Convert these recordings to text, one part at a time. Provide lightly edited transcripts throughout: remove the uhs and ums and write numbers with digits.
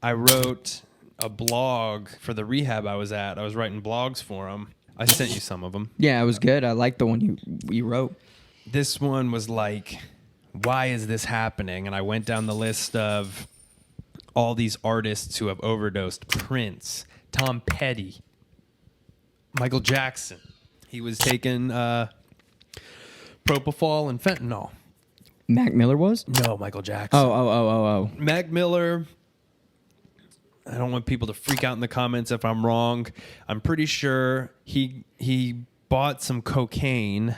I wrote a blog for the rehab I was at. I was writing blogs for them. I sent you some of them. Yeah, it was good. I liked the one you wrote. This one was like, why is this happening? And I went down the list of all these artists who have overdosed. Prince, Tom Petty, Michael Jackson. He was taking propofol and fentanyl. Mac Miller was? No, Michael Jackson. Oh. Mac Miller, I don't want people to freak out in the comments if I'm wrong. I'm pretty sure he bought some cocaine,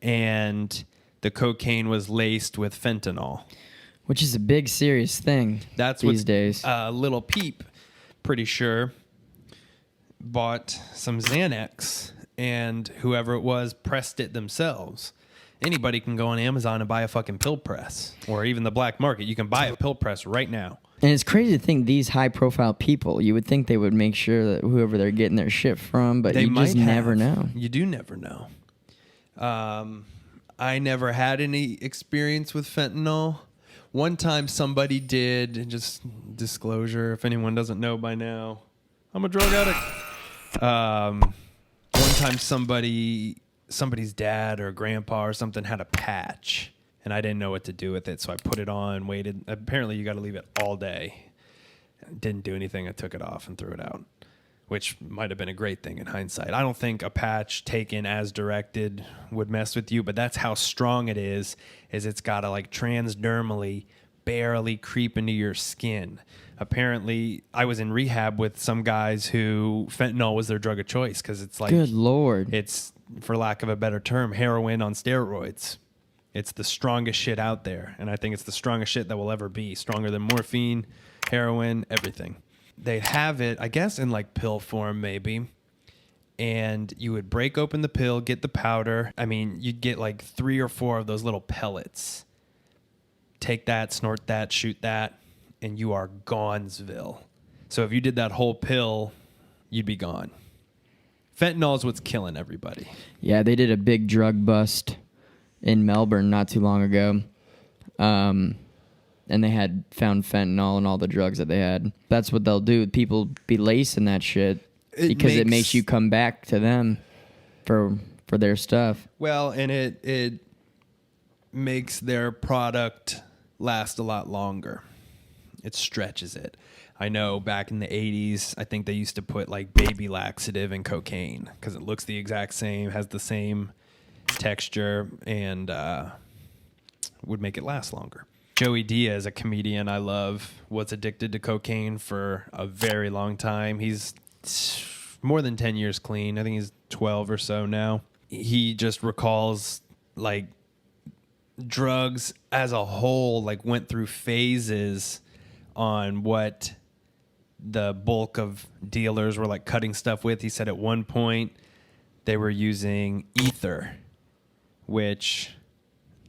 and the cocaine was laced with fentanyl. Which is a big, serious thing these days. Little Peep, pretty sure, bought some Xanax, and whoever it was pressed it themselves. Anybody can go on Amazon and buy a fucking pill press, or even the black market. You can buy a pill press right now. And it's crazy to think these high-profile people, you would think they would make sure that whoever they're getting their shit from, but you just never know. You do never know. I never had any experience with fentanyl. One time somebody did, and just disclosure, if anyone doesn't know by now, I'm a drug addict. One time somebody's dad or grandpa or something had a patch, and I didn't know what to do with it, so I put it on, waited. Apparently, you got to leave it all day. Didn't do anything. I took it off and threw it out, which might have been a great thing in hindsight. I don't think a patch taken as directed would mess with you, but that's how strong it is it's got to like transdermally barely creep into your skin. Apparently, I was in rehab with some guys who fentanyl was their drug of choice because it's like... Good Lord. It's, for lack of a better term, heroin on steroids. It's the strongest shit out there, and I think it's the strongest shit that will ever be. Stronger than morphine, heroin, everything. They have it, I guess, in like pill form maybe, and you would break open the pill, get the powder. I mean, you'd get like 3 or 4 of those little pellets. Take that, snort that, shoot that, and you are Gonzville. So if you did that whole pill, you'd be gone. Fentanyl is what's killing everybody. Yeah, they did a big drug bust in Melbourne not too long ago. And they had found fentanyl and all the drugs that they had. That's what they'll do. People be lacing that shit because it makes you come back to them for their stuff. Well, and it makes their product last a lot longer. It stretches it. I know back in the 80s, I think they used to put like baby laxative in cocaine because it looks the exact same, has the same texture, and would make it last longer. Joey Diaz, a comedian I love, was addicted to cocaine for a very long time. He's more than 10 years clean. I think he's 12 or so now. He just recalls like drugs as a whole like went through phases on what the bulk of dealers were like cutting stuff with. He said at one point they were using ether, which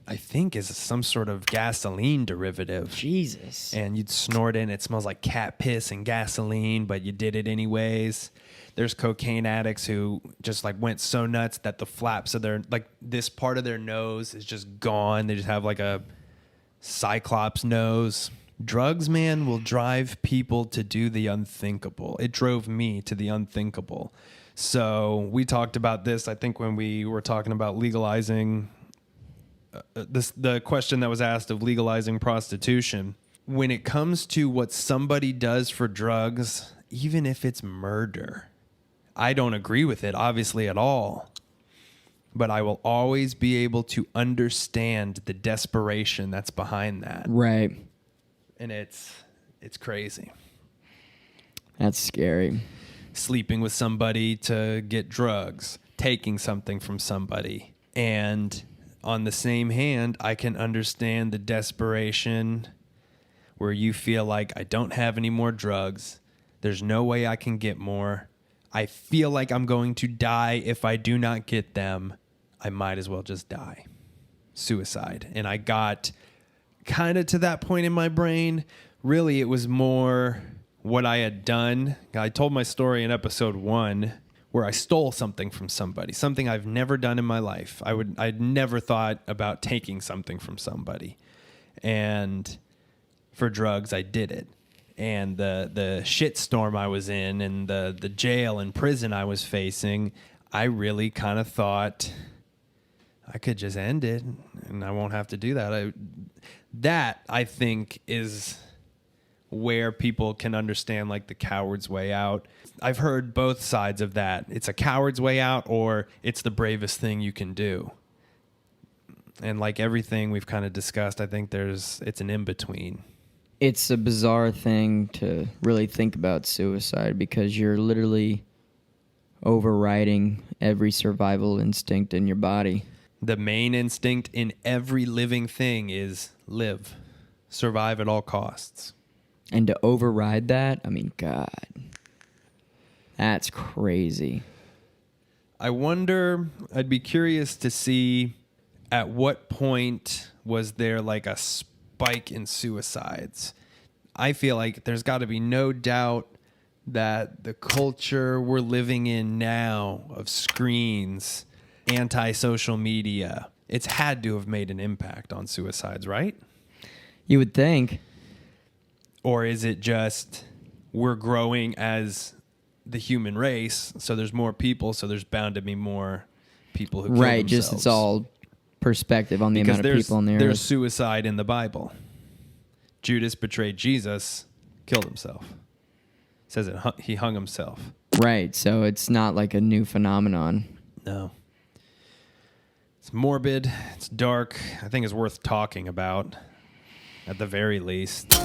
I think is some sort of gasoline derivative. Jesus. And you'd snort it and it smells like cat piss and gasoline, but you did it anyways. There's cocaine addicts who just like went so nuts that the flaps of their, like this part of their nose is just gone. They just have like a cyclops nose. Drugs, man, will drive people to do the unthinkable. It drove me to the unthinkable. So we talked about this, I think, when we were talking about legalizing the question that was asked of legalizing prostitution. When it comes to what somebody does for drugs, even if it's murder, I don't agree with it, obviously, at all. But I will always be able to understand the desperation that's behind that. Right. And it's crazy. That's scary. Sleeping with somebody to get drugs, taking something from somebody. And on the same hand, I can understand the desperation where you feel like I don't have any more drugs. There's no way I can get more. I feel like I'm going to die if I do not get them. I might as well just die. Suicide. And I got kind of to that point in my brain. Really, it was more what I had done. I told my story in episode 1 where I stole something from somebody, something I've never done in my life. I'd never thought about taking something from somebody. And for drugs, I did it. and the shitstorm I was in and the jail and prison I was facing, I really kind of thought I could just end it and I won't have to do that. That I think is where people can understand like the coward's way out. I've heard both sides of that. It's a coward's way out or it's the bravest thing you can do. And like everything we've kind of discussed, I think it's an in-between. It's a bizarre thing to really think about suicide because you're literally overriding every survival instinct in your body. The main instinct in every living thing is live, survive at all costs. And to override that, I mean, God, that's crazy. I wonder, I'd be curious to see at what point was there like a spike in suicides. I feel like there's got to be no doubt that the culture we're living in now of screens, anti-social media, it's had to have made an impact on suicides, right? You would think. Or is it just we're growing as the human race, so there's more people, so there's bound to be more people who kill right, themselves. Just it's all perspective on the because amount of people on the there's earth. suicide in the Bible. Judas betrayed Jesus, killed himself. It says he hung himself. Right, so it's not like a new phenomenon. No. It's morbid. It's dark. I think it's worth talking about, at the very least.